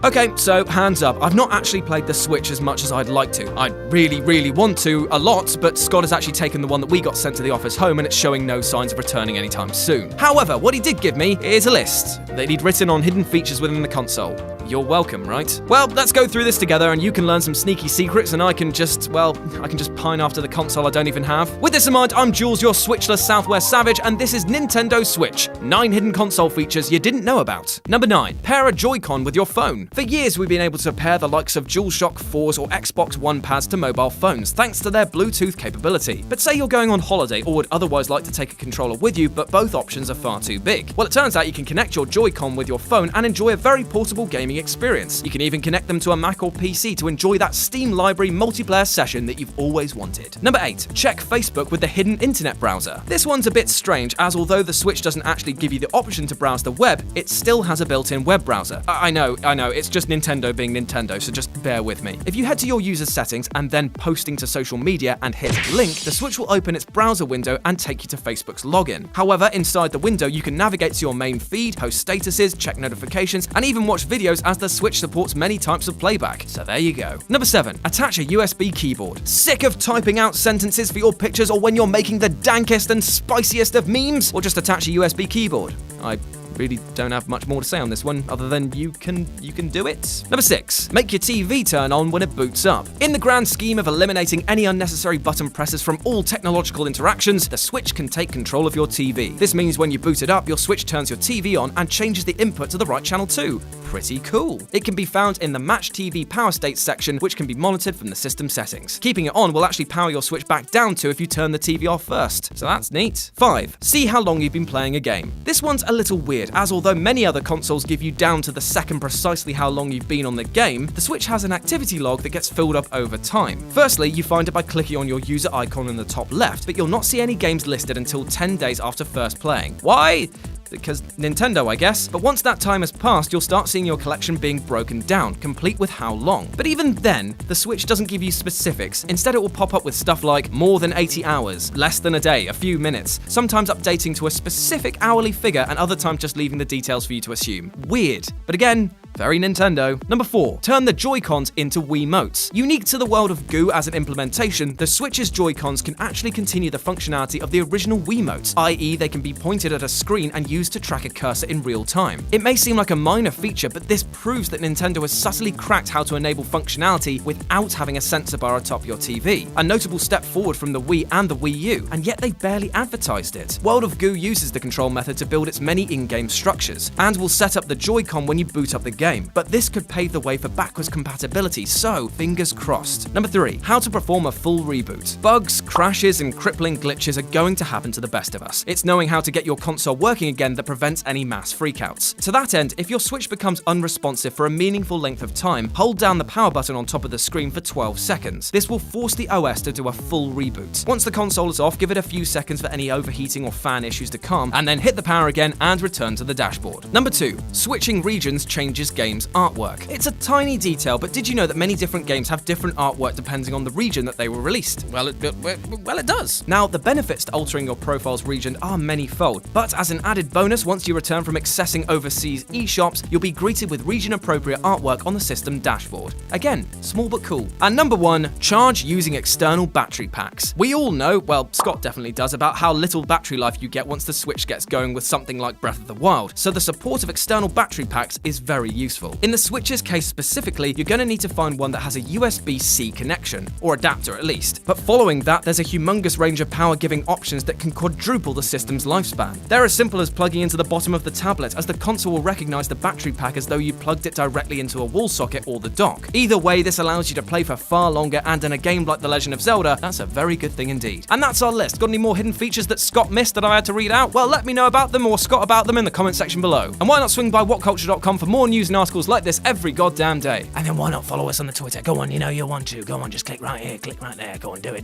Okay, so hands up, I've not actually played the Switch as much as I'd like to. I really want to a lot, but Scott has actually taken the one that we got sent to the office home and it's showing no signs of returning anytime soon. However, what he did give me is a list that he'd written on hidden features within the console. You're welcome, right? Well, let's go through this together and you can learn some sneaky secrets and I can just pine after the console I don't even have. With this in mind, I'm Jules, your Switchless Southwest Savage, and this is Nintendo Switch. 9 hidden console features you didn't know about. Number 9. Pair a Joy-Con with your phone. For years, we've been able to pair the likes of DualShock 4s or Xbox One pads to mobile phones, thanks to their Bluetooth capability. But say you're going on holiday or would otherwise like to take a controller with you, but both options are far too big. Well, it turns out you can connect your Joy-Con with your phone and enjoy a very portable gaming experience. You can even connect them to a Mac or PC to enjoy that Steam library multiplayer session that you've always wanted. Number 8. Check Facebook with the hidden internet browser. This one's a bit strange, as although the Switch doesn't actually give you the option to browse the web, it still has a built-in web browser. I know, it's just Nintendo being Nintendo, so just bear with me. If you head to your user settings and then posting to social media and hit link, the Switch will open its browser window and take you to Facebook's login. However, inside the window, you can navigate to your main feed, post statuses, check notifications, and even watch videos as the Switch supports many types of playback. So there you go. Number 7. Attach a USB keyboard. Sick of typing out sentences for your pictures or when you're making the dankest and spiciest of memes? Or just attach a USB keyboard. I really don't have much more to say on this one, other than you can do it. Number 6. Make your TV turn on when it boots up. In the grand scheme of eliminating any unnecessary button presses from all technological interactions, the Switch can take control of your TV. This means when you boot it up, your Switch turns your TV on and changes the input to the right channel too. Pretty cool. It can be found in the Match TV Power State section, which can be monitored from the system settings. Keeping it on will actually power your Switch back down to if you turn the TV off first. So that's neat. 5. See how long you've been playing a game. This one's a little weird, as although many other consoles give you down to the second precisely how long you've been on the game, the Switch has an activity log that gets filled up over time. Firstly, you find it by clicking on your user icon in the top left, but you'll not see any games listed until 10 days after first playing. Why? Because Nintendo, I guess. But once that time has passed, you'll start seeing your collection being broken down, complete with how long. But even then, the Switch doesn't give you specifics. Instead, it will pop up with stuff like more than 80 hours, less than a day, a few minutes, sometimes updating to a specific hourly figure and other times just leaving the details for you to assume. Weird. But again, very Nintendo. Number 4. Turn the Joy-Cons into Wiimotes. Unique to the world of Goo as an implementation, the Switch's Joy-Cons can actually continue the functionality of the original Wiimotes, i.e. they can be pointed at a screen and used to track a cursor in real time. It may seem like a minor feature, but this proves that Nintendo has subtly cracked how to enable functionality without having a sensor bar atop your TV. A notable step forward from the Wii and the Wii U, and yet they barely advertised it. World of Goo uses the control method to build its many in-game structures, and will set up the Joy-Con when you boot up the game, but this could pave the way for backwards compatibility, so fingers crossed. Number 3. How to perform a full reboot. Bugs, crashes, and crippling glitches are going to happen to the best of us. It's knowing how to get your console working again that prevents any mass freakouts. To that end, if your Switch becomes unresponsive for a meaningful length of time, hold down the power button on top of the screen for 12 seconds. This will force the OS to do a full reboot. Once the console is off, give it a few seconds for any overheating or fan issues to calm, and then hit the power again and return to the dashboard. Number 2. Switching regions changes games' artwork. It's a tiny detail, but did you know that many different games have different artwork depending on the region that they were released? Well, it does. Now, the benefits to altering your profile's region are many-fold, but as an added bonus, once you return from accessing overseas eShops, you'll be greeted with region-appropriate artwork on the system dashboard. Again, small but cool. And number 1, charge using external battery packs. We all know, well, Scott definitely does, about how little battery life you get once the Switch gets going with something like Breath of the Wild, so the support of external battery packs is very useful. In the Switch's case specifically, you're going to need to find one that has a USB-C connection, or adapter at least. But following that, there's a humongous range of power-giving options that can quadruple the system's lifespan. They're as simple as plugging into the bottom of the tablet, as the console will recognize the battery pack as though you plugged it directly into a wall socket or the dock. Either way, this allows you to play for far longer, and in a game like The Legend of Zelda, that's a very good thing indeed. And that's our list. Got any more hidden features that Scott missed that I had to read out? Well, let me know about them or Scott about them in the comment section below. And why not swing by whatculture.com for more news and articles like this every goddamn day. And then why not follow us on the Twitter? Go on, you know you want to. Go on, just click right here, click right there. Go on, do it.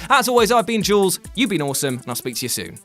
As always, I've been Jules, you've been awesome, and I'll speak to you soon.